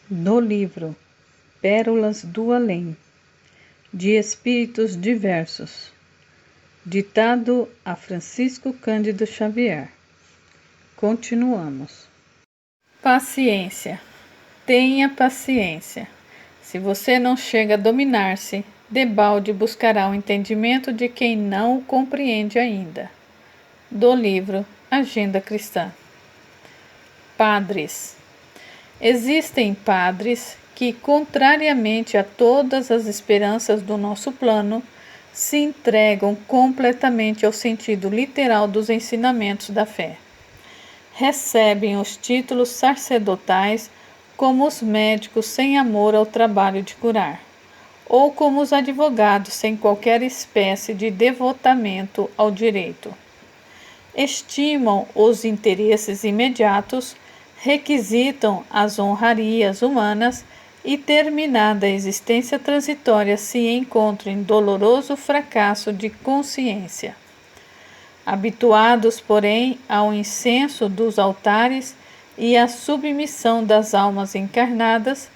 No livro Pérolas do Além, de Espíritos Diversos, ditado a Francisco Cândido Xavier. Continuamos. Paciência. Tenha paciência. Se você não chega a dominar-se, debalde buscará o entendimento de quem não o compreende ainda. Do livro Agenda Cristã. Padres. Existem padres que, contrariamente a todas as esperanças do nosso plano, se entregam completamente ao sentido literal dos ensinamentos da fé. Recebem os títulos sacerdotais como os médicos sem amor ao trabalho de curar, ou como os advogados sem qualquer espécie de devotamento ao direito. Estimam os interesses imediatos, requisitam as honrarias humanas e, terminada a existência transitória, se encontram em doloroso fracasso de consciência. Habituados, porém, ao incenso dos altares e à submissão das almas encarnadas,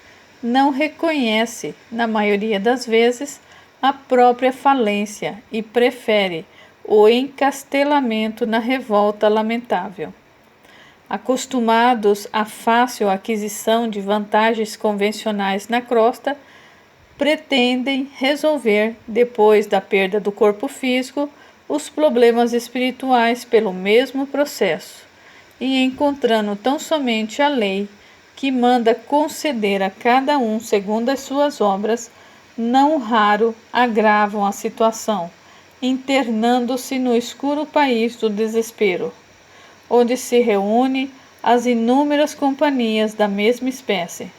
não reconhece, na maioria das vezes, a própria falência e prefere o encastelamento na revolta lamentável. Acostumados à fácil aquisição de vantagens convencionais na crosta, pretendem resolver, depois da perda do corpo físico, os problemas espirituais pelo mesmo processo, e encontrando tão somente a lei, que manda conceder a cada um segundo as suas obras, não raro agravam a situação, internando-se no escuro país do desespero, onde se reúnem as inúmeras companhias da mesma espécie.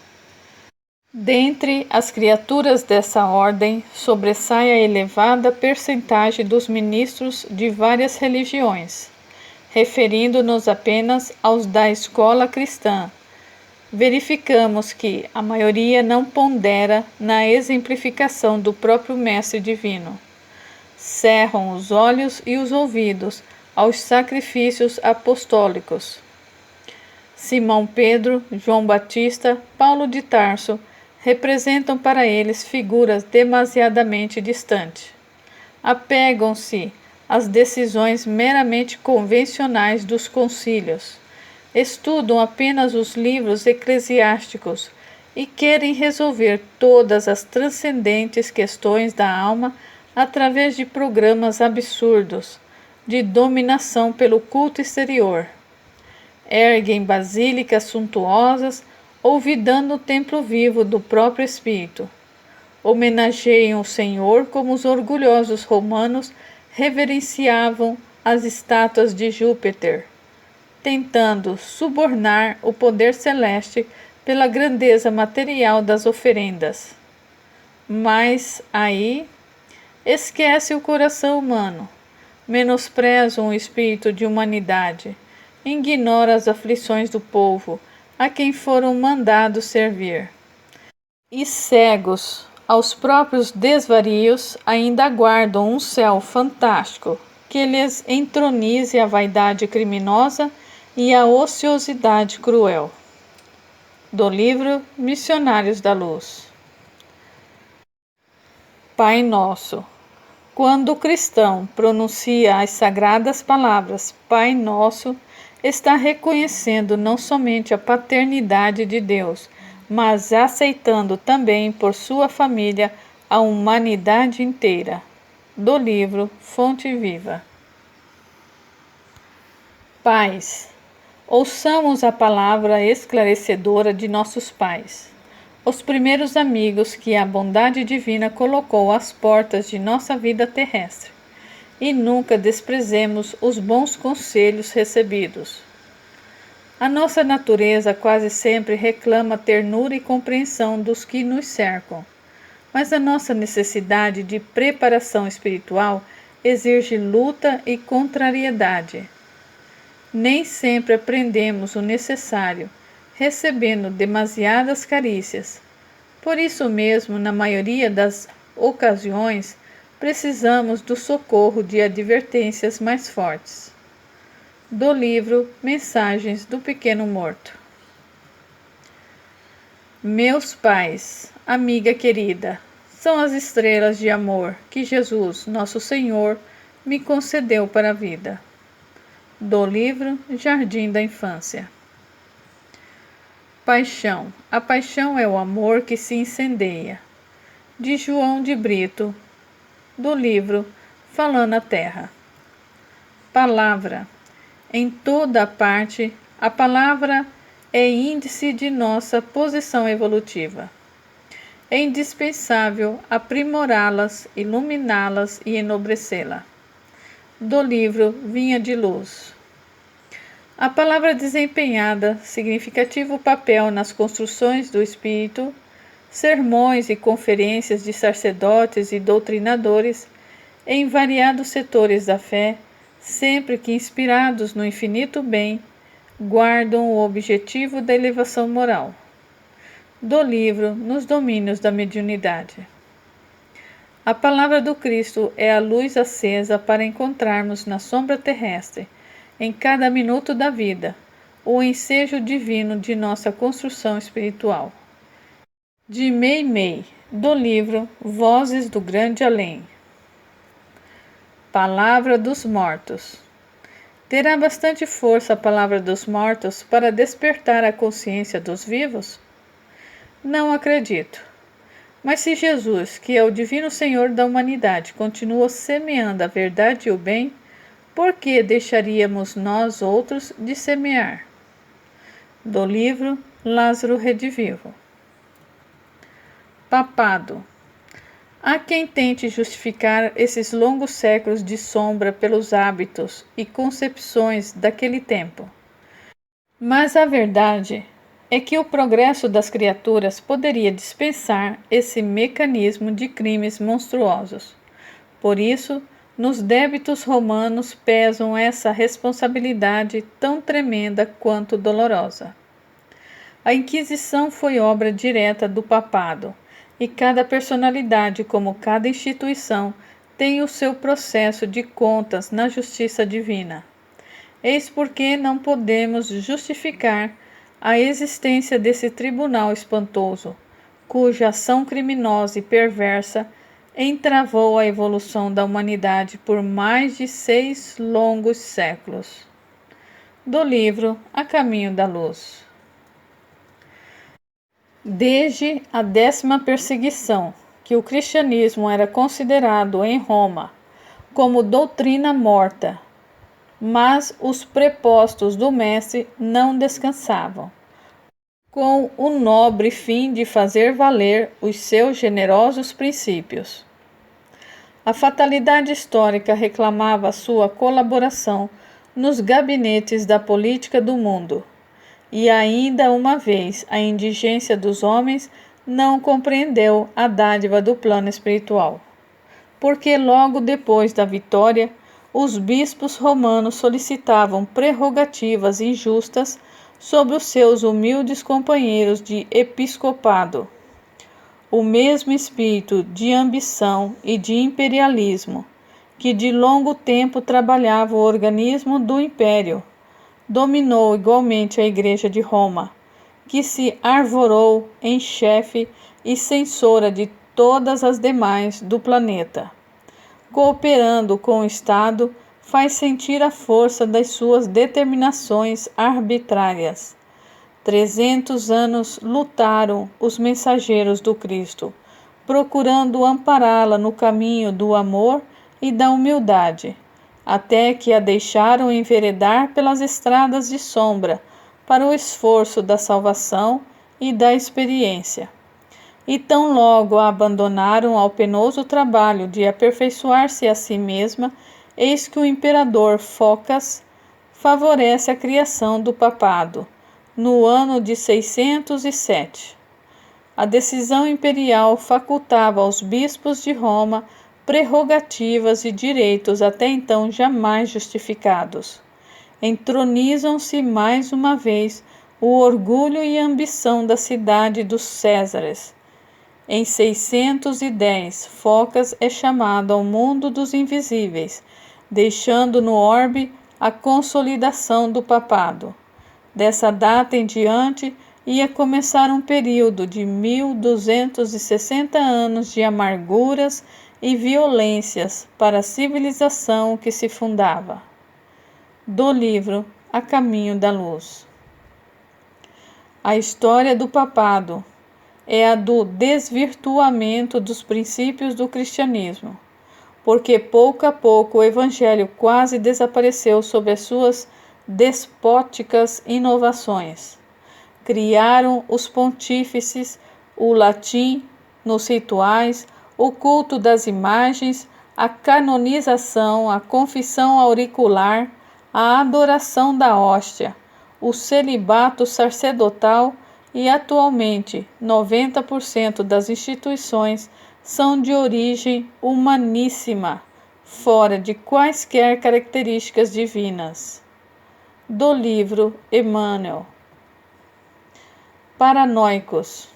Dentre as criaturas dessa ordem, sobressai a elevada percentagem dos ministros de várias religiões. Referindo-nos apenas aos da escola cristã, verificamos que a maioria não pondera na exemplificação do próprio Mestre Divino. Cerram os olhos e os ouvidos aos sacrifícios apostólicos. Simão Pedro, João Batista, Paulo de Tarso representam para eles figuras demasiadamente distantes. Apegam-se às decisões meramente convencionais dos concílios, estudam apenas os livros eclesiásticos e querem resolver todas as transcendentes questões da alma através de programas absurdos de dominação pelo culto exterior. Erguem basílicas suntuosas, olvidando o templo vivo do próprio Espírito. Homenageiam o Senhor como os orgulhosos romanos reverenciavam as estátuas de Júpiter, tentando subornar o poder celeste pela grandeza material das oferendas. Mas aí esquece o coração humano, menosprezam o espírito de humanidade, ignora as aflições do povo a quem foram mandados servir. E cegos aos próprios desvarios, ainda aguardam um céu fantástico que lhes entronize a vaidade criminosa e a ociosidade cruel. Do livro Missionários da Luz. Pai Nosso. Quando o cristão pronuncia as sagradas palavras Pai Nosso, está reconhecendo não somente a paternidade de Deus, mas aceitando também por sua família a humanidade inteira. Do livro Fonte Viva. Pais, ouçamos a palavra esclarecedora de nossos pais, os primeiros amigos que a bondade divina colocou às portas de nossa vida terrestre, e nunca desprezemos os bons conselhos recebidos. A nossa natureza quase sempre reclama ternura e compreensão dos que nos cercam, mas a nossa necessidade de preparação espiritual exige luta e contrariedade. Nem sempre aprendemos o necessário, recebendo demasiadas carícias. Por isso mesmo, na maioria das ocasiões, precisamos do socorro de advertências mais fortes. Do livro Mensagens do Pequeno Morto. Meus pais, amiga querida, são as estrelas de amor que Jesus, nosso Senhor, me concedeu para a vida. Do livro Jardim da Infância. Paixão. A paixão é o amor que se incendeia. De João de Brito, do livro Falando a Terra. Palavra. Em toda a parte, a palavra é índice de nossa posição evolutiva. É indispensável aprimorá-las, iluminá-las e enobrecê-la. Do livro Vinha de Luz. A palavra desempenhada significativo papel nas construções do espírito, sermões e conferências de sacerdotes e doutrinadores em variados setores da fé, sempre que inspirados no infinito bem, guardam o objetivo da elevação moral. Do livro Nos Domínios da Mediunidade. A palavra do Cristo é a luz acesa para encontrarmos na sombra terrestre, em cada minuto da vida, o ensejo divino de nossa construção espiritual. De Meimei, do livro Vozes do Grande Além. Palavra dos Mortos. Terá bastante força a palavra dos mortos para despertar a consciência dos vivos? Não acredito. Mas se Jesus, que é o divino Senhor da humanidade, continua semeando a verdade e o bem, por que deixaríamos nós outros de semear? Do livro Lázaro Redivivo. Papado. Há quem tente justificar esses longos séculos de sombra pelos hábitos e concepções daquele tempo. Mas a verdade é que o progresso das criaturas poderia dispensar esse mecanismo de crimes monstruosos. Por isso, nos débitos romanos pesam essa responsabilidade tão tremenda quanto dolorosa. A Inquisição foi obra direta do papado, e cada personalidade, como cada instituição, tem o seu processo de contas na justiça divina. Eis porque não podemos justificar a existência desse tribunal espantoso, cuja ação criminosa e perversa entravou a evolução da humanidade por mais de 6 longos séculos. Do livro A Caminho da Luz. Desde a 10ª perseguição, que o cristianismo era considerado em Roma como doutrina morta, mas os prepostos do mestre não descansavam, com o nobre fim de fazer valer os seus generosos princípios. A fatalidade histórica reclamava sua colaboração nos gabinetes da política do mundo, e ainda uma vez a indigência dos homens não compreendeu a dádiva do plano espiritual, porque logo depois da vitória, os bispos romanos solicitavam prerrogativas injustas sobre os seus humildes companheiros de episcopado. O mesmo espírito de ambição e de imperialismo, que de longo tempo trabalhava o organismo do império, dominou igualmente a Igreja de Roma, que se arvorou em chefe e censora de todas as demais do planeta. Cooperando com o Estado, faz sentir a força das suas determinações arbitrárias. 300 anos lutaram os mensageiros do Cristo, procurando ampará-la no caminho do amor e da humildade, até que a deixaram enveredar pelas estradas de sombra para o esforço da salvação e da experiência. E tão logo a abandonaram ao penoso trabalho de aperfeiçoar-se a si mesma, eis que o imperador Focas favorece a criação do papado, no ano de 607. A decisão imperial facultava aos bispos de Roma prerrogativas e direitos até então jamais justificados. Entronizam-se mais uma vez o orgulho e a ambição da cidade dos Césares. Em 610, Focas é chamado ao mundo dos invisíveis, deixando no orbe a consolidação do papado. Dessa data em diante, ia começar um período de 1260 anos de amarguras e violências para a civilização que se fundava. Do livro A Caminho da Luz. A história do papado é a do desvirtuamento dos princípios do cristianismo, porque pouco a pouco o evangelho quase desapareceu sob as suas despóticas inovações. Criaram os pontífices o latim nos rituais, o culto das imagens, a canonização, a confissão auricular, a adoração da hóstia, o celibato sacerdotal e, atualmente, 90% das instituições são de origem humaníssima, fora de quaisquer características divinas. Do livro Emmanuel. Paranoicos.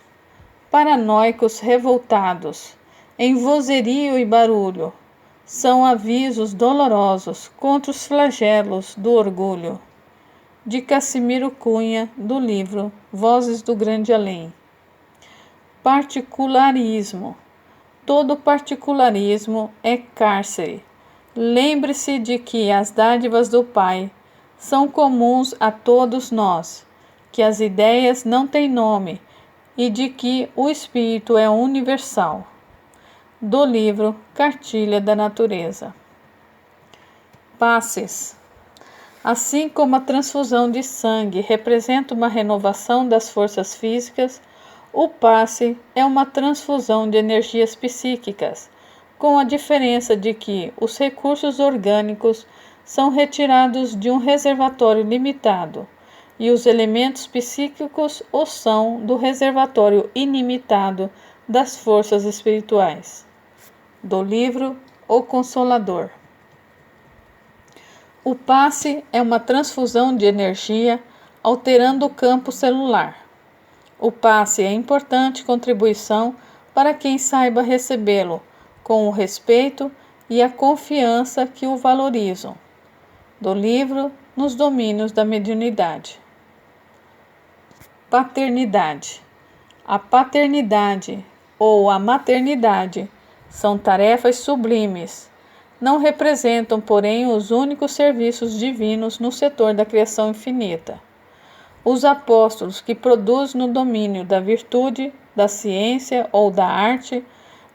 Paranoicos revoltados, em vozerio e barulho, são avisos dolorosos contra os flagelos do orgulho. De Cassimiro Cunha, do livro Vozes do Grande Além. Particularismo. Todo particularismo é cárcere. Lembre-se de que as dádivas do Pai são comuns a todos nós, que as ideias não têm nome e de que o Espírito é universal. Do livro Cartilha da Natureza. Passes. Assim como a transfusão de sangue representa uma renovação das forças físicas, o passe é uma transfusão de energias psíquicas, com a diferença de que os recursos orgânicos são retirados de um reservatório limitado e os elementos psíquicos o são do reservatório ilimitado das forças espirituais. Do livro O Consolador. O passe é uma transfusão de energia alterando o campo celular. O passe é importante contribuição para quem saiba recebê-lo, com o respeito e a confiança que o valorizam. Do livro Nos Domínios da Mediunidade. Paternidade. A paternidade ou a maternidade são tarefas sublimes. Não representam, porém, os únicos serviços divinos no setor da criação infinita. Os apóstolos que produzem no domínio da virtude, da ciência ou da arte,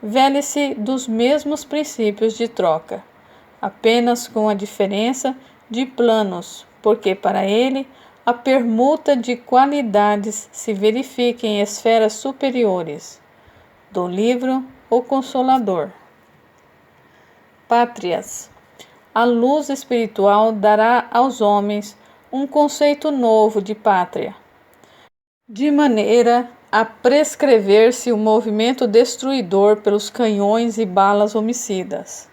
velem-se dos mesmos princípios de troca, apenas com a diferença de planos, porque para ele a permuta de qualidades se verifica em esferas superiores. Do livro O Consolador. Pátrias. A luz espiritual dará aos homens um conceito novo de pátria, de maneira a prescrever-se o movimento destruidor pelos canhões e balas homicidas.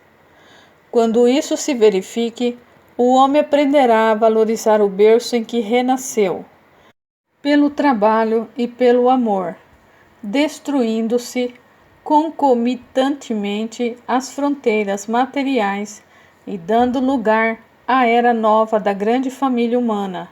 Quando isso se verifique, o homem aprenderá a valorizar o berço em que renasceu, pelo trabalho e pelo amor, destruindo-se concomitantemente as fronteiras materiais e dando lugar à era nova da grande família humana,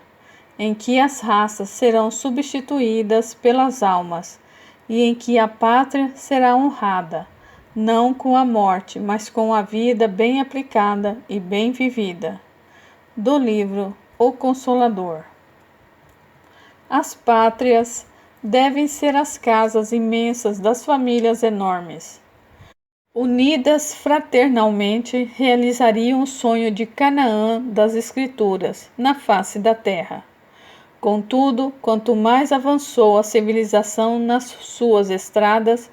em que as raças serão substituídas pelas almas e em que a pátria será honrada, não com a morte, mas com a vida bem aplicada e bem vivida. Do livro O Consolador. As pátrias devem ser as casas imensas das famílias enormes. Unidas fraternalmente, realizariam o sonho de Canaã das Escrituras na face da terra. Contudo, quanto mais avançou a civilização nas suas estradas,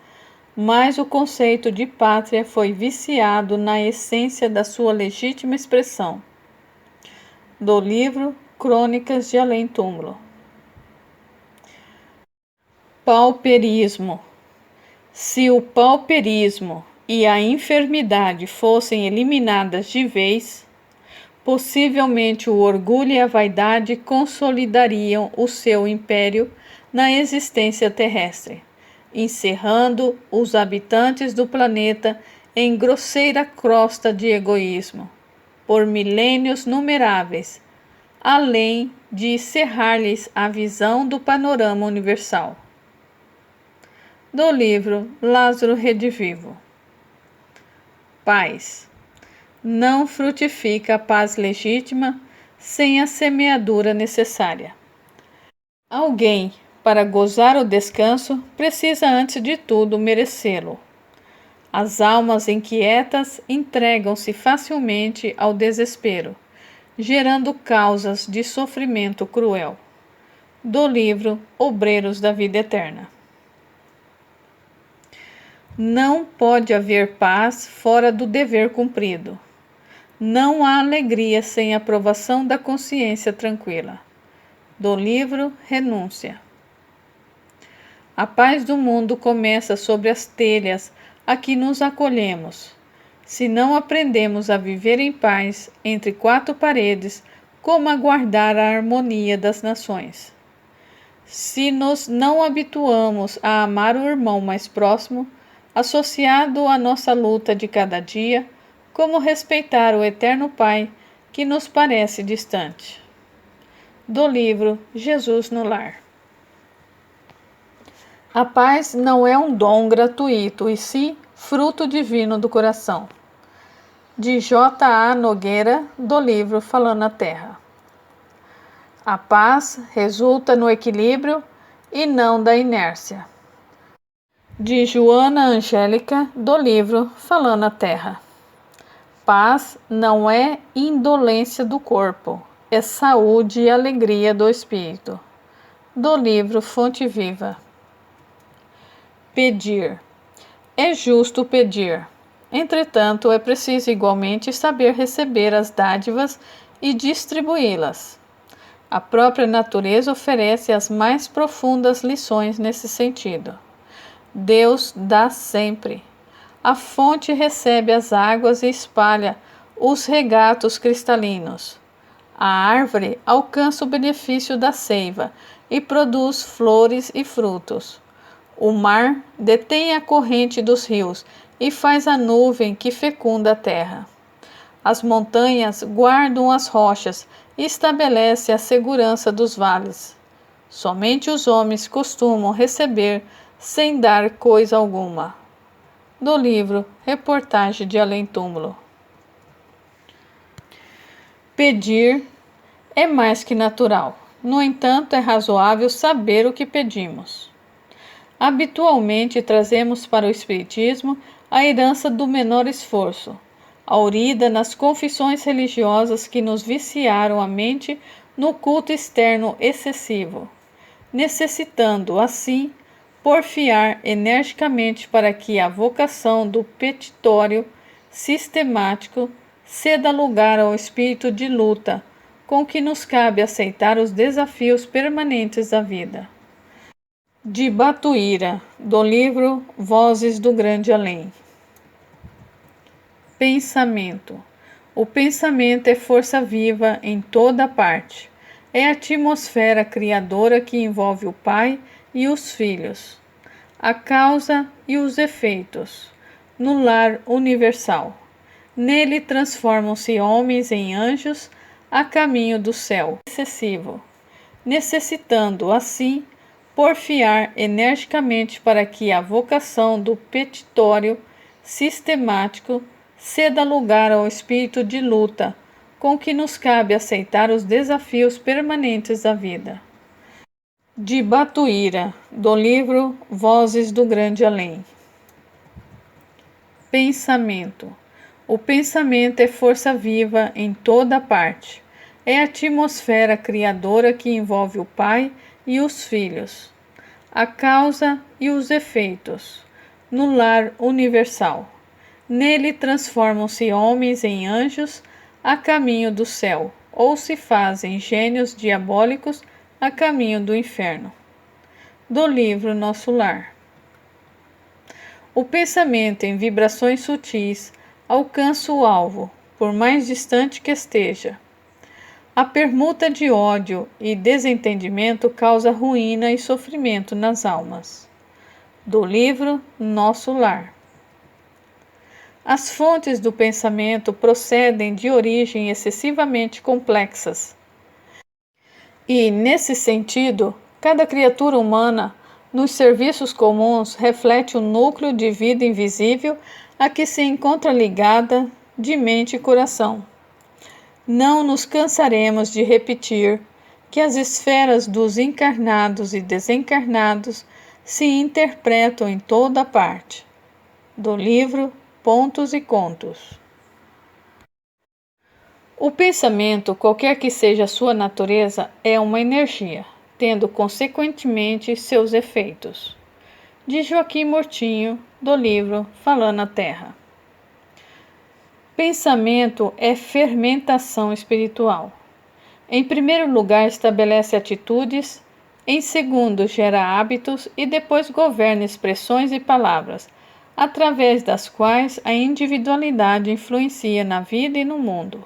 mais o conceito de pátria foi viciado na essência da sua legítima expressão. Do livro Crônicas de Além Túmulo. Pauperismo. Se o pauperismo e a enfermidade fossem eliminadas de vez, possivelmente o orgulho e a vaidade consolidariam o seu império na existência terrestre, encerrando os habitantes do planeta em grosseira crosta de egoísmo, por milênios numeráveis, além de cerrar-lhes a visão do panorama universal. Do livro Lázaro Redivivo. Paz. Não frutifica a paz legítima sem a semeadura necessária. Alguém, para gozar o descanso, precisa antes de tudo merecê-lo. As almas inquietas entregam-se facilmente ao desespero, gerando causas de sofrimento cruel. Do livro Obreiros da Vida Eterna. Não pode haver paz fora do dever cumprido. Não há alegria sem a aprovação da consciência tranquila. Do livro Renúncia. A paz do mundo começa sobre as telhas a que nos acolhemos. Se não aprendemos a viver em paz entre quatro paredes, como aguardar a harmonia das nações? Se nos não habituamos a amar o irmão mais próximo, associado à nossa luta de cada dia, como respeitar o eterno Pai que nos parece distante? Do livro Jesus no Lar. A paz não é um dom gratuito, e sim fruto divino do coração. De J.A. Nogueira, do livro Falando a Terra. A paz resulta no equilíbrio e não da inércia. De Joana Angélica, do livro Falando a Terra. Paz não é indolência do corpo, é saúde e alegria do espírito. Do livro Fonte Viva. Pedir. É justo pedir. Entretanto, é preciso igualmente saber receber as dádivas e distribuí-las. A própria natureza oferece as mais profundas lições nesse sentido. Deus dá sempre. A fonte recebe as águas e espalha os regatos cristalinos. A árvore alcança o benefício da seiva e produz flores e frutos. O mar detém a corrente dos rios e faz a nuvem que fecunda a terra. As montanhas guardam as rochas e estabelece a segurança dos vales. Somente os homens costumam receber sem dar coisa alguma. Do livro Reportagem de Além Túmulo. Pedir é mais que natural. No entanto, é razoável saber o que pedimos. Habitualmente trazemos para o Espiritismo a herança do menor esforço, aurida nas confissões religiosas que nos viciaram a mente no culto externo excessivo, necessitando, assim, porfiar energicamente para que a vocação do petitório sistemático ceda lugar ao espírito de luta com que nos cabe aceitar os desafios permanentes da vida. De Batuíra, do livro Vozes do Grande Além. Pensamento. O pensamento é força viva em toda parte. É a atmosfera criadora que envolve o Pai e os filhos, a causa e os efeitos, no lar universal. Nele transformam-se homens em anjos a caminho do céu excessivo, necessitando, assim, porfiar energicamente para que a vocação do petitório sistemático ceda lugar ao espírito de luta com que nos cabe aceitar os desafios permanentes da vida. De Batuíra, do livro Vozes do Grande Além. Pensamento. O pensamento é força viva em toda parte. É a atmosfera criadora que envolve o Pai e os filhos, a causa e os efeitos, no lar universal. Nele transformam-se homens em anjos a caminho do céu, ou se fazem gênios diabólicos a caminho do inferno. Do livro Nosso Lar. O pensamento em vibrações sutis alcança o alvo, por mais distante que esteja. A permuta de ódio e desentendimento causa ruína e sofrimento nas almas. Do livro Nosso Lar. As fontes do pensamento procedem de origem excessivamente complexas. E, nesse sentido, cada criatura humana, nos serviços comuns, reflete o núcleo de vida invisível a que se encontra ligada de mente e coração. Não nos cansaremos de repetir que as esferas dos encarnados e desencarnados se interpretam em toda parte. Do livro Pontos e Contos. O pensamento, qualquer que seja a sua natureza, é uma energia, tendo consequentemente seus efeitos. De Joaquim Murtinho, do livro Falando a Terra. Pensamento é fermentação espiritual. Em primeiro lugar, estabelece atitudes, em segundo, gera hábitos e depois governa expressões e palavras, através das quais a individualidade influencia na vida e no mundo.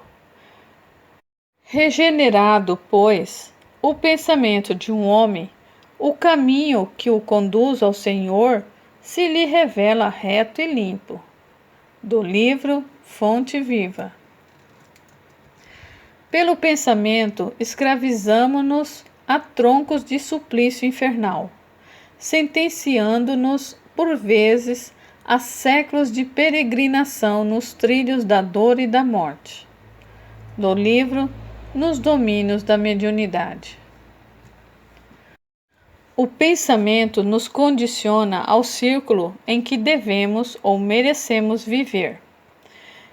Regenerado, pois, o pensamento de um homem, o caminho que o conduz ao Senhor se lhe revela reto e limpo. Do livro Fonte Viva. Pelo pensamento, escravizamo-nos a troncos de suplício infernal, sentenciando-nos, por vezes, a séculos de peregrinação nos trilhos da dor e da morte. Do livro Nos Domínios da Mediunidade. O pensamento nos condiciona ao círculo em que devemos ou merecemos viver.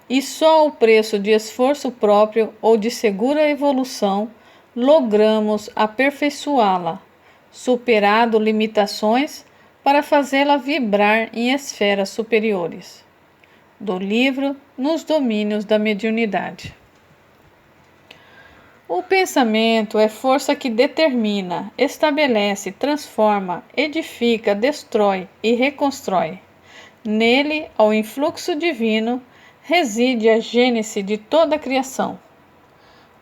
E só ao preço de esforço próprio ou de segura evolução logramos aperfeiçoá-la, superado limitações para fazê-la vibrar em esferas superiores. Do livro Nos Domínios da Mediunidade. O pensamento é força que determina, estabelece, transforma, edifica, destrói e reconstrói. Nele, ao influxo divino, reside a gênese de toda a criação.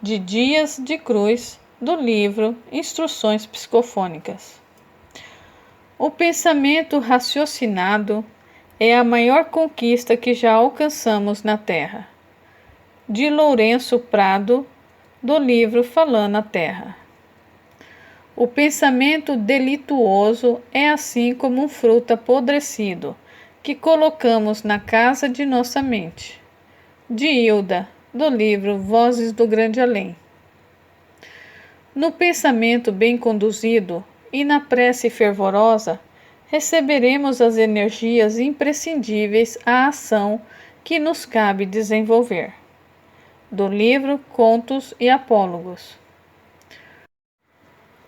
De Dias de Cruz, do livro Instruções Psicofônicas. O pensamento raciocinado é a maior conquista que já alcançamos na Terra. De Lourenço Prado, do livro Falando a Terra. O pensamento delituoso é assim como um fruto apodrecido que colocamos na casa de nossa mente. De Hilda, do livro Vozes do Grande Além. No pensamento bem conduzido e na prece fervorosa, receberemos as energias imprescindíveis à ação que nos cabe desenvolver. Do livro Contos e Apólogos.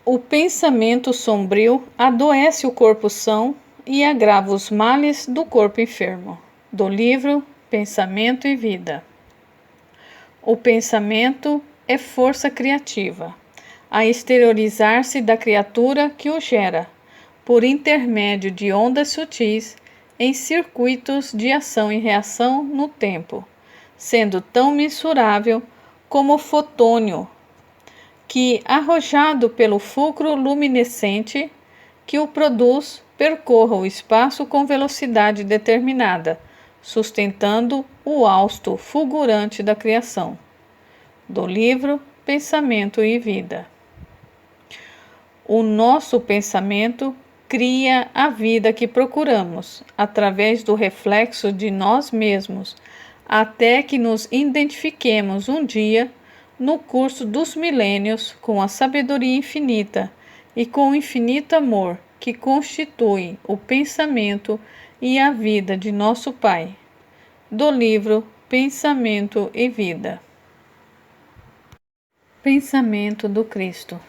O pensamento sombrio adoece o corpo são e agrava os males do corpo enfermo. Do livro Pensamento e Vida. O pensamento é força criativa, a exteriorizar-se da criatura que o gera, por intermédio de ondas sutis em circuitos de ação e reação no tempo, sendo tão mensurável como o fotônio, que, arrojado pelo fulcro luminescente que o produz, percorra o espaço com velocidade determinada, sustentando o hausto fulgurante da criação. Do livro Pensamento e Vida. O nosso pensamento cria a vida que procuramos, através do reflexo de nós mesmos, até que nos identifiquemos um dia, no curso dos milênios, com a sabedoria infinita e com o infinito amor que constitui o pensamento e a vida de nosso Pai. Do livro Pensamento e Vida. Pensamento do Cristo.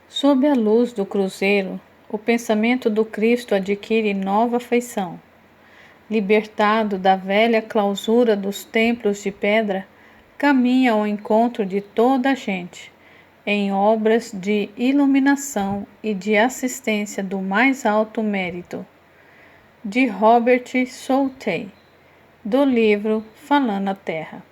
Sob a luz do cruzeiro, o pensamento do Cristo adquire nova feição. Libertado da velha clausura dos templos de pedra, caminha ao encontro de toda a gente, em obras de iluminação e de assistência do mais alto mérito. De Robert Southey, do livro Falando a Terra.